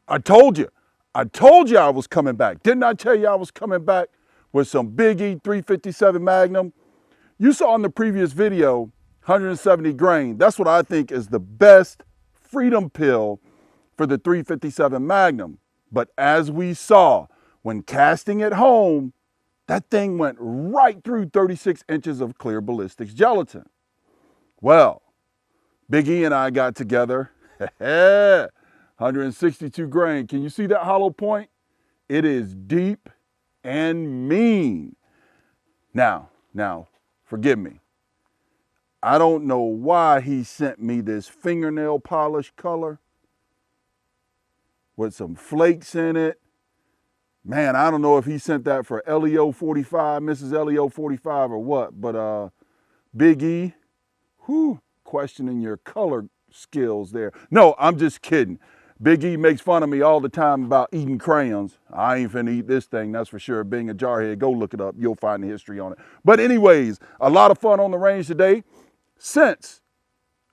I told you. I told you I was coming back. Didn't I tell you I was coming back with some Big E 357 Magnum? You saw in the previous video, 170 grain. That's what I think is the best freedom pill for the 357 Magnum. But as we saw, when casting it home, that thing went right through 36 inches of clear ballistics gelatin. Well, Big E and I got together. 162 grain. Can you see that hollow point? It is deep and mean. Now, forgive me. I don't know why he sent me this fingernail polish color with some flakes in it. Man, I don't know if he sent that for LEO 45, Mrs. LEO 45 or what, but Big E, questioning your color skills there. No, I'm just kidding. Big E makes fun of me all the time about eating crayons. I ain't finna eat this thing, that's for sure. Being a jarhead, go look it up. You'll find the history on it. But anyways, a lot of fun on the range today. Since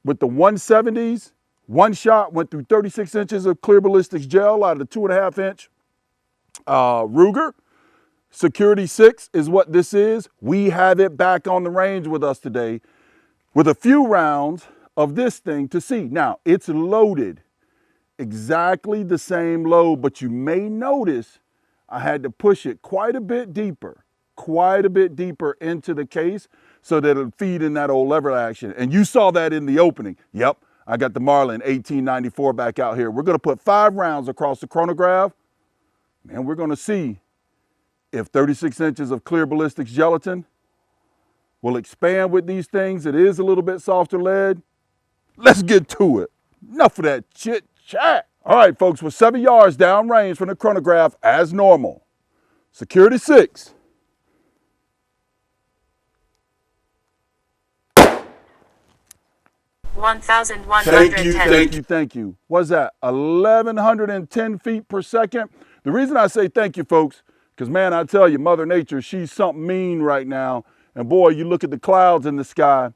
with the 170s, one shot went through 36 inches of clear ballistics gel out of the 2.5 inch Ruger. Security 6 is what this is. We have it back on the range with us today with a few rounds of this thing to see. Now, it's loaded. Exactly the same load, but you may notice I had to push it quite a bit deeper into the case so that it'll feed in that old lever action. And you saw that in the opening. Yep, I got the Marlin 1894 back out here. We're gonna put 5 rounds across the chronograph, and we're gonna see if 36 inches of clear ballistics gelatin will expand with these things. It is a little bit softer lead. Let's get to it. Enough of that chit chat. All right, folks, we're 7 yards downrange from the chronograph as normal. Security 6. Thank you. What's that? 1,110 feet per second. The reason I say thank you, folks, because, man, I tell you, Mother Nature, she's something mean right now. And, boy, you look at the clouds in the sky.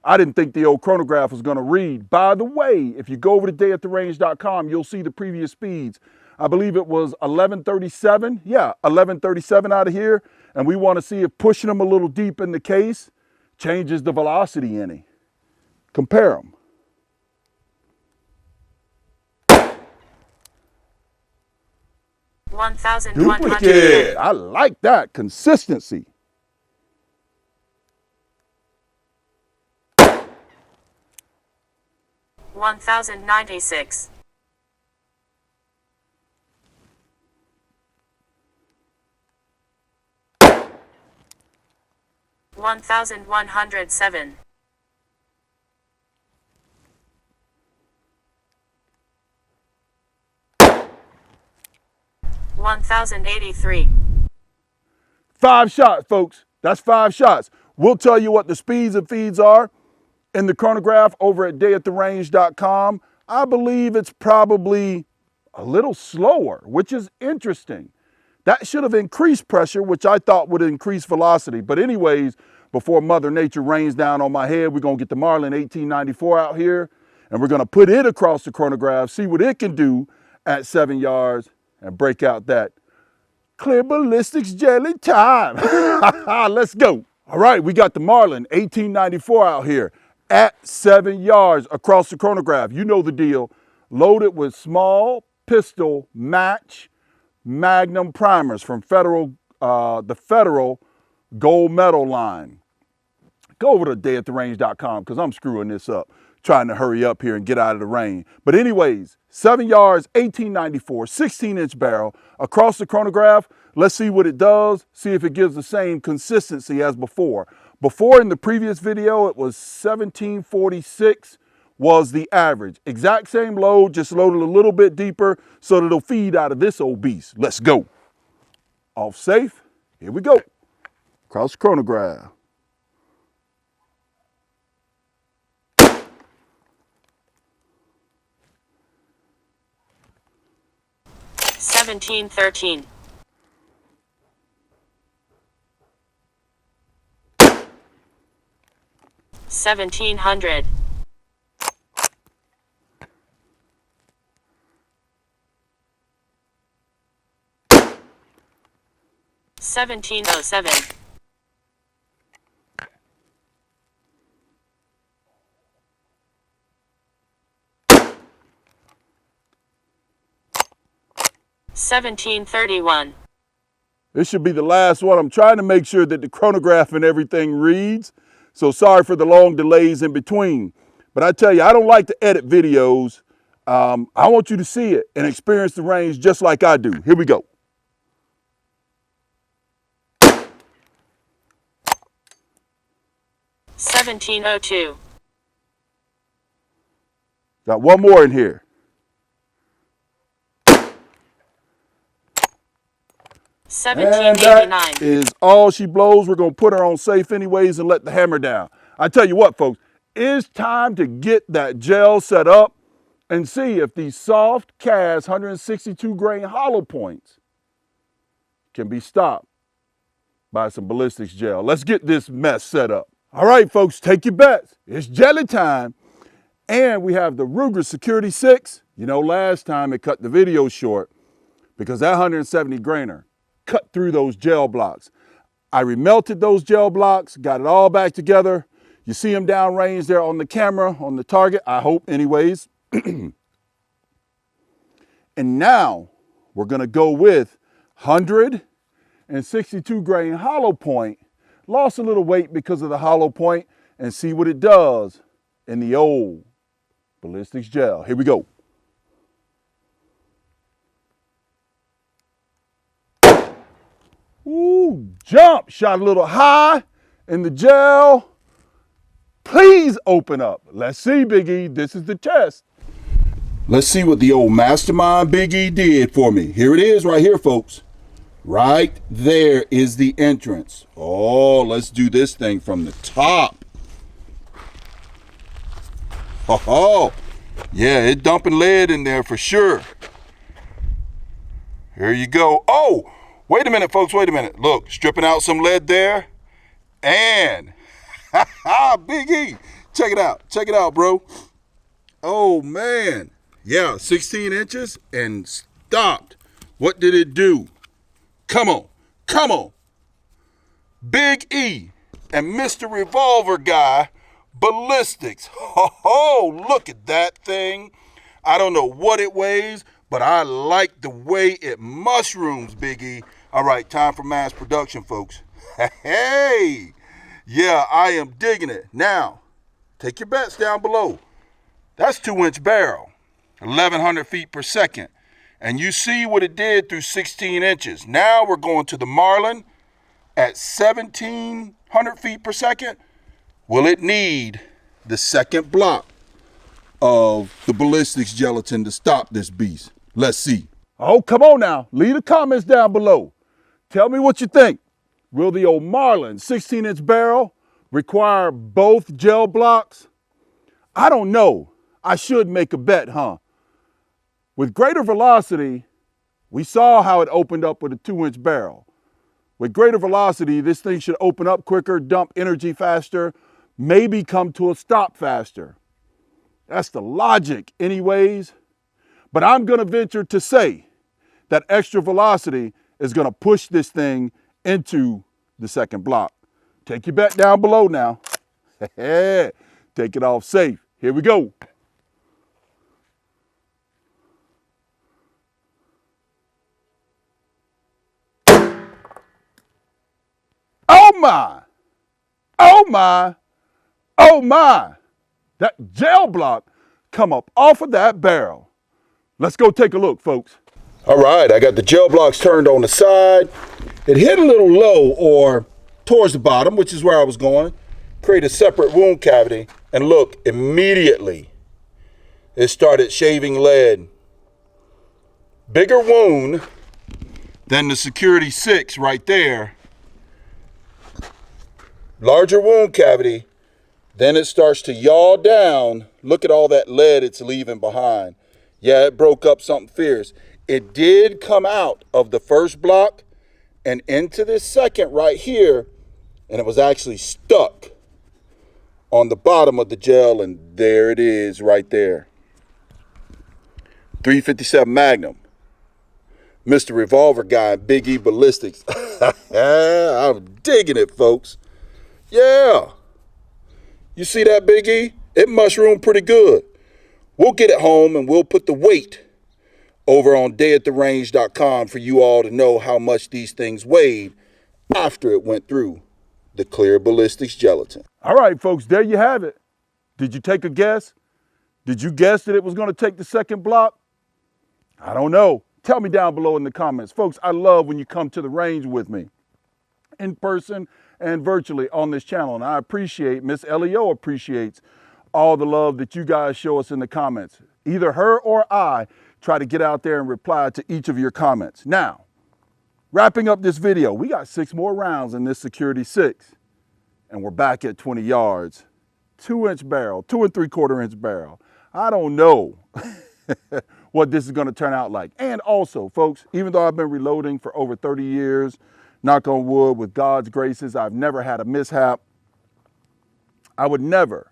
I didn't think the old chronograph was going to read. By the way, if you go over to Dayattherange.com, you'll see the previous speeds. I believe it was 1137. Yeah, 1137 out of here. And we want to see if pushing them a little deep in the case changes the velocity any. Compare them. Duplicate. I like that. Consistency. 1,096. 1,107. 1,083. 5 shots, folks. That's 5 shots. We'll tell you what the speeds and feeds are in the chronograph over at Dayattherange.com. I believe it's probably a little slower, which is interesting. That should have increased pressure, which I thought would increase velocity. But anyways, before Mother Nature rains down on my head, we're going to get the Marlin 1894 out here, and we're going to put it across the chronograph, see what it can do at 7 yards, and break out that clear ballistics jelly time. Let's go. All right, we got the Marlin 1894 out here at 7 yards across the chronograph. You know the deal. Loaded with small pistol match Magnum primers from the Federal gold medal line. Go over to Dayattherange.com because I'm screwing this up, trying to hurry up here and get out of the rain. But anyways, 7 yards, 1894, 16-inch barrel across the chronograph. Let's see what it does, see if it gives the same consistency as before. Before, in the previous video, it was 1746 was the average. Exact same load, just loaded a little bit deeper so that it'll feed out of this old beast. Let's go. Off safe. Here we go. Across the chronograph. 1713. 1700. 1707. 1731. This should be the last one. I'm trying to make sure that the chronograph and everything reads. So sorry for the long delays in between. But I tell you, I don't like to edit videos. I want you to see it and experience the range just like I do. Here we go. $17.02. Got one more in here. And that is all she blows. We're going to put her on safe anyways and let the hammer down. I tell you what, folks, it's time to get that gel set up and see if these soft cast 162 grain hollow points can be stopped by some ballistics gel. Let's get this mess set up. All right, folks, take your bets. It's jelly time. And we have the Ruger Security 6. You know, last time it cut the video short because that 170 grainer cut through those gel blocks. I remelted those gel blocks, got it all back together. You see them downrange there on the camera, on the target, I hope anyways. And now we're gonna go with 162 grain hollow point. Lost a little weight because of the hollow point and see what it does in the old ballistics gel. Here we go. Ooh, jump, shot a little high in the gel. Please open up. Let's see, Big E, this is the test. Let's see what the old mastermind Big E did for me. Here it is right here, folks. Right there is the entrance. Oh, let's do this thing from the top. Oh, yeah, it's dumping lead in there for sure. Here you go. Oh, wait a minute, folks, wait a minute. Look, stripping out some lead there. And, Big E, check it out, bro. Oh, man. Yeah, 16 inches and stopped. What did it do? Come on, come on. Big E and Mr. Revolver Guy, ballistics. Oh, look at that thing. I don't know what it weighs, but I like the way it mushrooms, Big E. All right, time for mass production, folks. Hey, yeah, I am digging it. Now, take your bets down below. That's 2-inch barrel, 1,100 feet per second. And you see what it did through 16 inches. Now we're going to the Marlin at 1,700 feet per second. Will it need the second block of the ballistics gelatin to stop this beast? Let's see. Oh, come on now. Leave the comments down below. Tell me what you think. Will the old Marlin 16-inch barrel require both gel blocks? I don't know. I should make a bet, huh? With greater velocity, we saw how it opened up with a 2-inch barrel. With greater velocity, this thing should open up quicker, dump energy faster, maybe come to a stop faster. That's the logic anyways. But I'm going to venture to say that extra velocity is going to push this thing into the second block. Take your bet down below now. Take it off safe. Here we go. Oh my, oh my, oh my. That gel block come up off of that barrel. Let's go take a look, folks. All right, I got the gel blocks turned on the side. It hit a little low or towards the bottom, which is where I was going. Create a separate wound cavity. And look, immediately it started shaving lead. Bigger wound than the Security 6 right there. Larger wound cavity, then it starts to yaw down. Look at all that lead it's leaving behind. Yeah, it broke up something fierce. It did come out of the first block and into this second right here, and it was actually stuck on the bottom of the gel, and there it is right there. 357 Magnum. Mr. Revolver Guy, Big E Ballistics. I'm digging it, folks. Yeah. You see that, Big E? It mushroomed pretty good. We'll get it home and we'll put the weight over on Dayattherange.com for you all to know how much these things weighed after it went through the clear ballistics gelatin. All right, folks, there you have it. Did you take a guess? Did you guess that it was going to take the second block? I don't know. Tell me down below in the comments. Folks, I love when you come to the range with me in person and virtually on this channel. And I appreciate, Miss Leo appreciates all the love that you guys show us in the comments. Either her or I try to get out there and reply to each of your comments. Now, wrapping up this video, we got 6 more rounds in this Security 6. And we're back at 20 yards. 2-inch barrel, 2 3/4 inch barrel. I don't know what this is going to turn out like. And also, folks, even though I've been reloading for over 30 years, knock on wood, with God's graces, I've never had a mishap. I would never,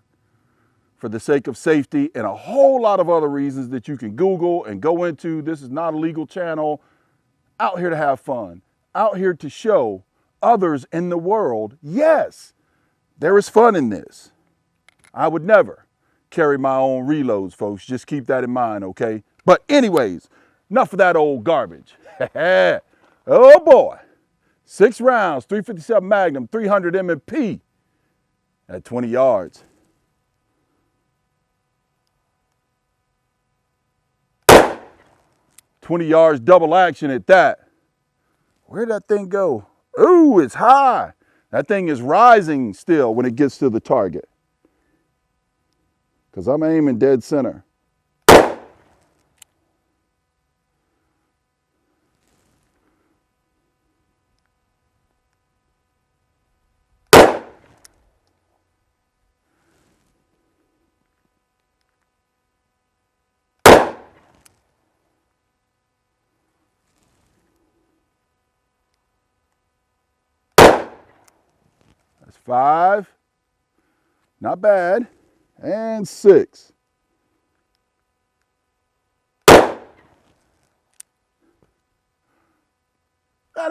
for the sake of safety and a whole lot of other reasons that you can Google and go into, this is not a legal channel, out here to have fun, out here to show others in the world, yes, there is fun in this. I would never carry my own reloads, folks. Just keep that in mind, okay? But anyways, enough of that old garbage. Oh boy. 6 rounds, 357 Magnum, 300 M&P at 20 yards. 20 yards double action at that. Where'd that thing go? Ooh, it's high. That thing is rising still when it gets to the target. Because I'm aiming dead center. That's 5. Not bad. And 6. That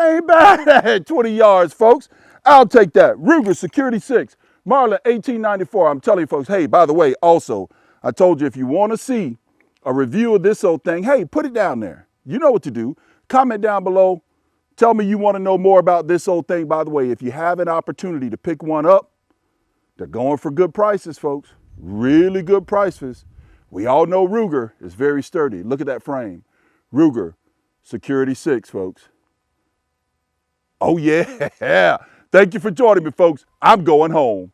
ain't bad. 20 yards, folks. I'll take that. Ruger Security 6. Marlin 1894. I'm telling you, folks, hey, by the way, also, I told you if you want to see a review of this old thing, hey, put it down there. You know what to do. Comment down below. Tell me you want to know more about this old thing. By the way, if you have an opportunity to pick one up, they're going for good prices, folks. Really good prices. We all know Ruger is very sturdy. Look at that frame. Ruger Security 6, folks. Oh, yeah. Thank you for joining me, folks. I'm going home.